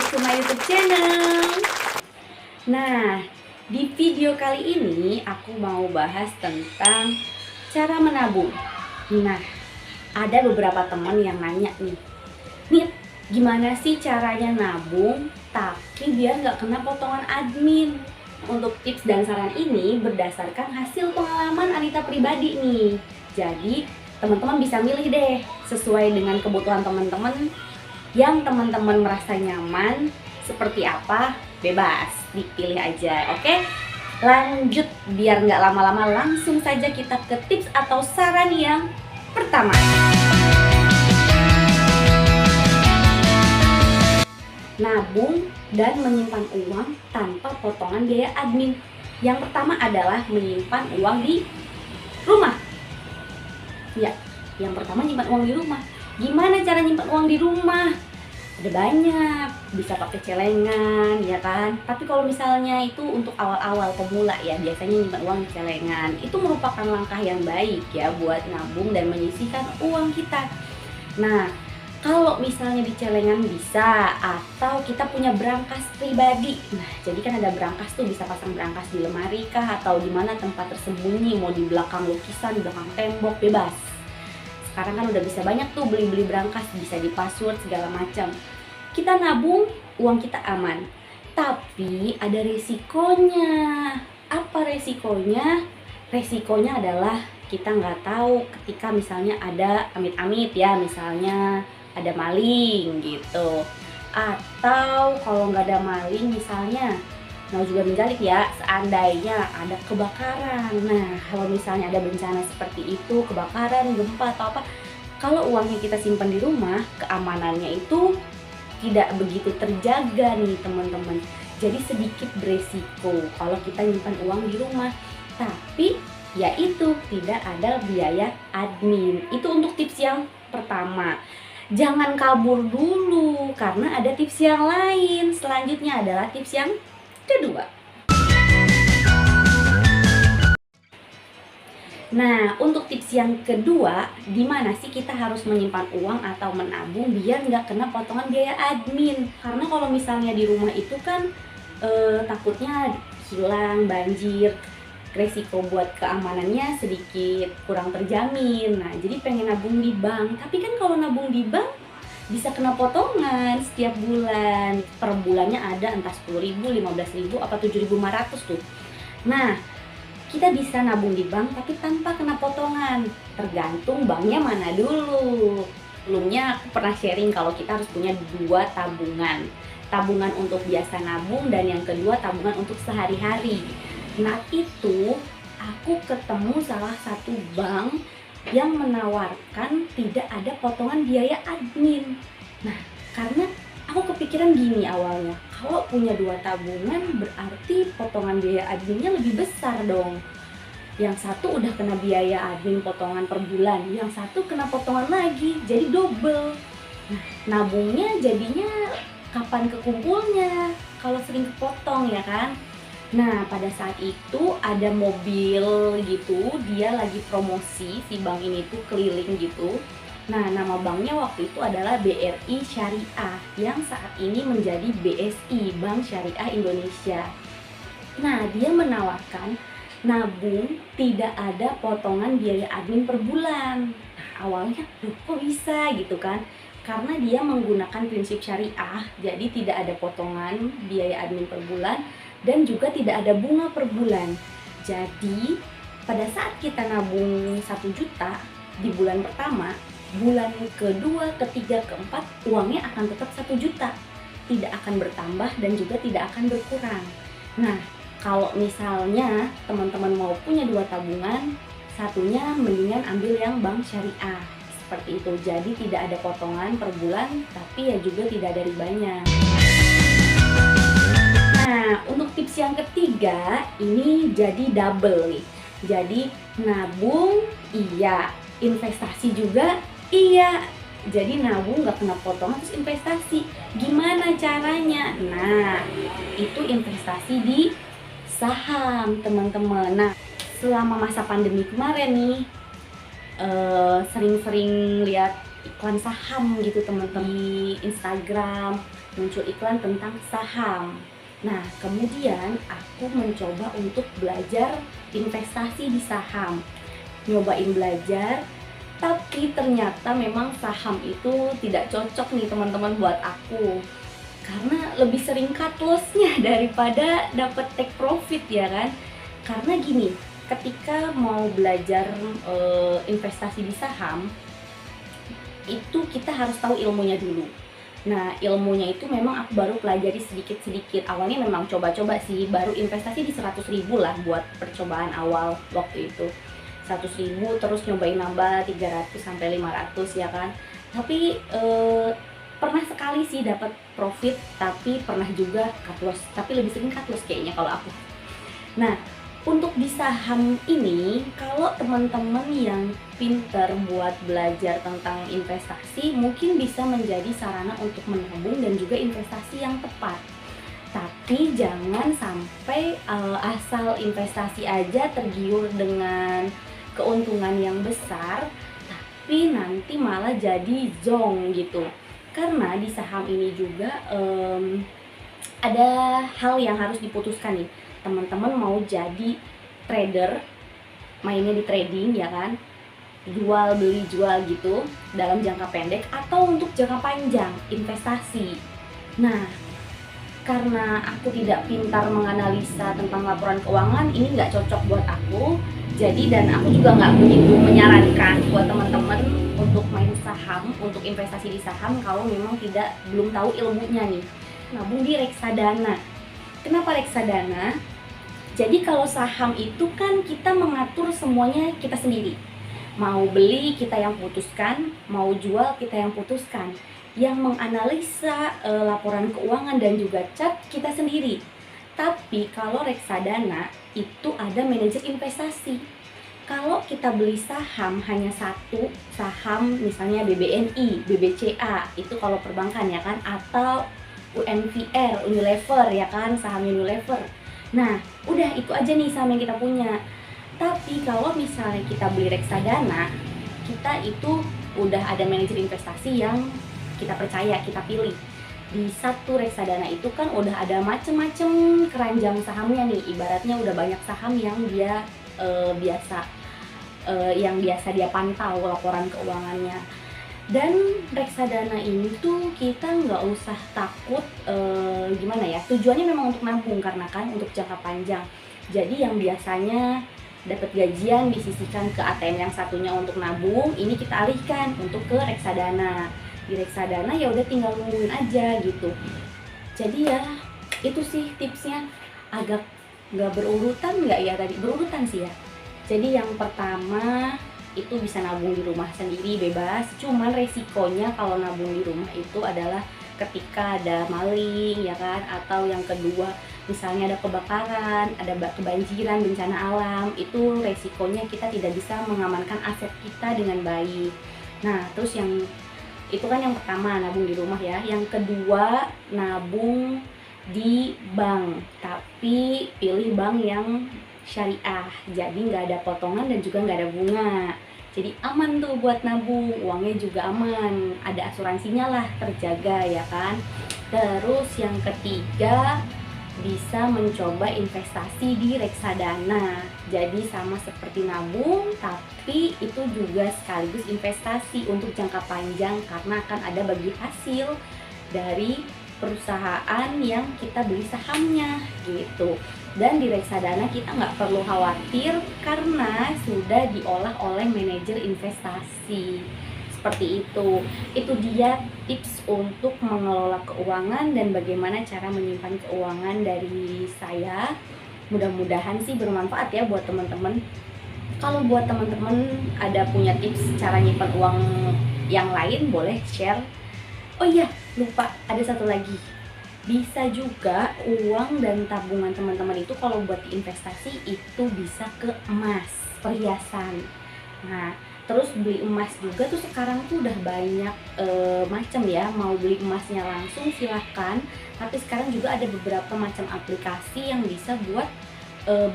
back to my YouTube channel. Nah, di video kali ini aku mau bahas tentang cara menabung. Nah, ada beberapa teman yang nanya nih, gimana sih caranya nabung tapi biar nggak kena potongan admin? Untuk tips dan saran ini berdasarkan hasil pengalaman Anita pribadi nih. Jadi teman-teman bisa milih deh sesuai dengan kebutuhan teman-teman. Yang teman-teman merasa nyaman seperti apa, bebas dipilih aja. Oke, lanjut biar nggak lama-lama, langsung saja kita ke tips atau saran yang pertama. Nabung dan menyimpan uang tanpa potongan biaya admin. Yang pertama adalah menyimpan uang di rumah. Ya, yang pertama nyimpan uang di rumah. Gimana cara nyimpan uang di rumah? Ada banyak, bisa pakai celengan, ya kan? Tapi kalau misalnya itu untuk awal-awal pemula ya, biasanya nyimpan uang di celengan. Itu merupakan langkah yang baik ya buat nabung dan menyisihkan uang kita. Nah, kalau misalnya di celengan bisa, atau kita punya brankas pribadi. Nah, jadi kan ada brankas tuh, bisa pasang brankas di lemari kah, atau di mana tempat tersembunyi, mau di belakang lukisan, di belakang tembok, bebas. Sekarang kan udah bisa banyak tuh beli-beli brankas, bisa di password segala macam. Kita nabung, uang kita aman. Tapi ada resikonya. Apa resikonya? Resikonya adalah kita nggak tahu ketika misalnya ada amit-amit ya, misalnya ada maling gitu. Atau kalau nggak ada maling misalnya, mau juga menjalik ya, seandainya ada kebakaran. Nah, kalau misalnya ada bencana seperti itu, kebakaran, gempa atau apa, kalau uangnya kita simpan di rumah, keamanannya itu tidak begitu terjaga nih teman-teman. Jadi sedikit beresiko kalau kita nyimpan uang di rumah. Tapi ya itu, tidak ada biaya admin. Itu untuk tips yang pertama. Jangan kabur dulu karena ada tips yang lain. Selanjutnya adalah tips yang kedua. Nah, untuk tips yang kedua, gimana sih kita harus menyimpan uang atau menabung biar nggak kena potongan biaya admin? Karena kalau misalnya di rumah itu kan takutnya hilang, banjir, resiko buat keamanannya sedikit kurang terjamin. Nah, jadi pengen nabung di bank. Tapi kan kalau nabung di bank bisa kena potongan setiap bulan. Per bulannya ada entah 10.000, 15.000, apa 7.500 tuh. Nah, kita bisa nabung di bank tapi tanpa kena potongan. Tergantung banknya mana dulu. Sebelumnya aku pernah sharing kalau kita harus punya 2 tabungan. Tabungan untuk biasa nabung dan yang kedua tabungan untuk sehari-hari. Nah, itu aku ketemu salah satu bank yang menawarkan tidak ada potongan biaya admin. Nah, karena aku kepikiran gini awalnya, kalau punya 2 tabungan berarti potongan biaya adminnya lebih besar dong. Yang satu udah kena biaya admin potongan per bulan, yang satu kena potongan lagi, jadi double. Nah, nabungnya jadinya kapan kekumpulnya kalau sering kepotong ya kan? Nah, pada saat itu ada mobil gitu, dia lagi promosi, si bank ini tuh keliling gitu. Nah, nama banknya waktu itu adalah BRI Syariah, yang saat ini menjadi BSI, Bank Syariah Indonesia. Nah, dia menawarkan nabung tidak ada potongan biaya admin per bulan. Nah, awalnya, kok bisa gitu kan? Karena dia menggunakan prinsip syariah, jadi tidak ada potongan biaya admin per bulan, dan juga tidak ada bunga per bulan. Jadi pada saat kita nabung 1 juta di bulan pertama, bulan kedua, ketiga, keempat uangnya akan tetap 1 juta, tidak akan bertambah dan juga tidak akan berkurang. Nah, kalau misalnya teman-teman mau punya 2 tabungan, satunya mendingan ambil yang bank syariah seperti itu. Jadi tidak ada potongan per bulan, tapi ya juga tidak ada ribanya. Nah, untuk tips yang ketiga ini jadi double nih. Jadi nabung iya, investasi juga iya. Jadi nabung nggak kena potongan terus investasi. Gimana caranya? Nah, itu investasi di saham teman-teman. Nah, selama masa pandemi kemarin nih sering-sering lihat iklan saham gitu teman-teman di Instagram. muncul iklan tentang saham. Nah, kemudian aku mencoba untuk belajar investasi di saham. Nyobain belajar, tapi ternyata memang saham itu tidak cocok nih teman-teman buat aku. Karena lebih sering cut loss-nya daripada dapat take profit ya kan. Karena gini, ketika mau belajar investasi di saham, itu kita harus tahu ilmunya dulu. Nah, ilmunya itu memang aku baru pelajari sedikit-sedikit. Awalnya memang coba-coba sih, baru investasi di 100.000 lah buat percobaan awal waktu itu. 100.000, terus nyobain nambah 300 sampai 500 ya kan. Tapi pernah sekali sih dapat profit, tapi pernah juga cut loss. Tapi lebih sering cut loss kayaknya kalau aku. Nah, untuk di saham ini, kalau teman-teman yang pinter buat belajar tentang investasi, mungkin bisa menjadi sarana untuk menabung dan juga investasi yang tepat. Tapi jangan sampai asal investasi aja tergiur dengan keuntungan yang besar, tapi nanti malah jadi zonk gitu. Karena di saham ini juga ada hal yang harus diputuskan nih. Teman-teman mau jadi trader, mainnya di trading ya kan, jual beli jual gitu dalam jangka pendek, atau untuk jangka panjang investasi. Nah, karena aku tidak pintar menganalisa tentang laporan keuangan, ini nggak cocok buat aku. Jadi dan aku juga nggak begitu menyarankan buat teman-teman untuk main saham, untuk investasi di saham kalau memang belum tahu ilmunya nih. Nabung di reksadana. Kenapa reksadana? Jadi kalau saham itu kan kita mengatur semuanya kita sendiri. Mau beli kita yang putuskan, mau jual kita yang putuskan. Yang menganalisa laporan keuangan dan juga chart kita sendiri. Tapi kalau reksadana itu ada manajer investasi. Kalau kita beli saham hanya satu saham, misalnya BBNI, BBCA, itu kalau perbankan ya kan, atau UNVR, Unilever ya kan, saham Unilever. Nah, udah itu aja nih saham yang kita punya. Tapi kalau misalnya kita beli reksadana, kita itu udah ada manajer investasi yang kita percaya, kita pilih. Di satu reksadana itu kan udah ada macem-macem keranjang sahamnya nih. Ibaratnya udah banyak saham yang dia biasa dia pantau laporan keuangannya. Dan reksadana ini tuh kita nggak usah takut gimana ya, tujuannya memang untuk nabung karena kan untuk jangka panjang. Jadi yang biasanya dapat gajian disisihkan ke ATM yang satunya untuk nabung, ini kita alihkan untuk ke reksadana. Di reksadana ya udah tinggal nungguin aja gitu. Jadi ya itu sih tipsnya, agak nggak berurutan nggak ya tadi, berurutan sih ya. Jadi yang pertama itu bisa nabung di rumah sendiri bebas, cuman resikonya kalau nabung di rumah itu adalah ketika ada maling ya kan, atau yang kedua misalnya ada kebakaran, ada kebanjiran, bencana alam, itu resikonya kita tidak bisa mengamankan aset kita dengan baik. Nah terus yang itu kan yang pertama, nabung di rumah ya. Yang kedua, nabung di bank, tapi pilih bank yang syariah, jadi nggak ada potongan dan juga nggak ada bunga. Jadi aman tuh buat nabung, uangnya juga aman, ada asuransinya lah, terjaga ya kan. Terus yang ketiga, bisa mencoba investasi di reksadana. Jadi sama seperti nabung, tapi itu juga sekaligus investasi untuk jangka panjang karena akan ada bagi hasil dari perusahaan yang kita beli sahamnya gitu. Dan di reksadana kita nggak perlu khawatir karena sudah diolah oleh manajer investasi. Seperti itu. Itu dia tips untuk mengelola keuangan dan bagaimana cara menyimpan keuangan dari saya. Mudah-mudahan sih bermanfaat ya buat teman-teman. Kalau buat teman-teman ada punya tips cara nyimpan uang yang lain, boleh share. Oh iya, lupa, ada satu lagi. Bisa juga uang dan tabungan teman-teman itu kalau buat investasi itu bisa ke emas, perhiasan. Nah, terus beli emas juga tuh sekarang tuh udah banyak macam ya. Mau beli emasnya langsung silahkan, tapi sekarang juga ada beberapa macam aplikasi yang bisa buat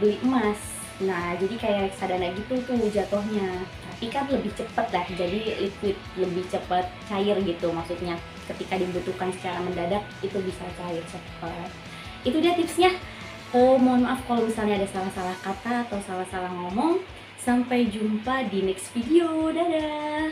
beli emas. Nah, jadi kayak reksadana gitu tuh jatuhnya. tapi kan lebih cepet lah, jadi liquid lebih cepet cair gitu, maksudnya ketika dibutuhkan secara mendadak itu bisa cair cepet. Itu dia tipsnya. Mohon maaf kalau misalnya ada salah-salah kata atau salah-salah ngomong. Sampai jumpa di next video, dadah.